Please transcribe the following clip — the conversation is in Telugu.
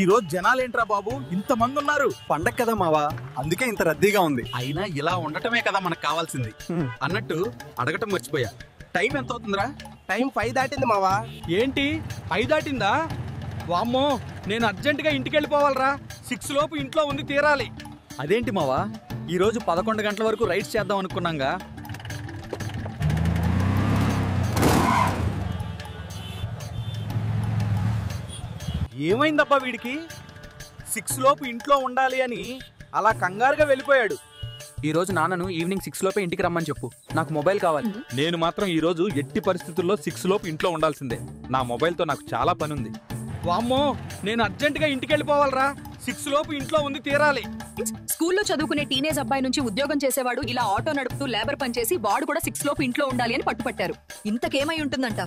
ఈ రోజు జనాలేంట్రా బాబు ఇంతమంది ఉన్నారు? పండగ కదా మావా, అందుకే ఇంత రద్దీగా ఉంది. అయినా ఇలా ఉండటమే కదా మనకు కావాల్సింది. అన్నట్టు అడగటం మర్చిపోయా, టైం ఎంత అవుతుందిరా? టైం 5 దాటింది మావా. ఏంటి 5 దాటిందా? వామ్మో, నేను అర్జెంటుగా ఇంటికి వెళ్ళిపోవాలరా. 6 లోపు ఇంట్లో ఉంది తీరాలి. అదేంటి మావా, ఈ రోజు 11 గంటల వరకు రైడ్స్ చేద్దాం అనుకున్నాంగా. ఏమైందబ్బా వీడికి? 6 లోపు ఇంట్లో ఉండాలి అని అలా కంగారుగా వెళ్ళిపోయాడు. ఈ రోజు నాన్నను ఈవినింగ్ 6 లోపే ఇంటికి రమ్మని చెప్పు, నాకు మొబైల్ కావాలి. నేను మాత్రం ఈ రోజు ఎట్టి పరిస్థితుల్లో 6 లోపు ఇంట్లో ఉండాల్సిందే. నా మొబైల్తో నాకు చాలా పని ఉంది. వామ్మో, నేను అర్జెంటుగా ఇంటికి వెళ్ళిపోవాలరా. 6 లోపు ఇంట్లో ఉంది తీరాలి. స్కూల్లో చదువుకునే టీనేజ్ అబ్బాయి నుంచి ఉద్యోగం చేసేవాడు ఇలా ఆటో నడుపుతూ లేబర్ పనిచేసి వాడు కూడా 6 లోపు ఇంట్లో ఉండాలి అని పట్టుపట్టారు. ఇంతకేమై ఉంటుందంట?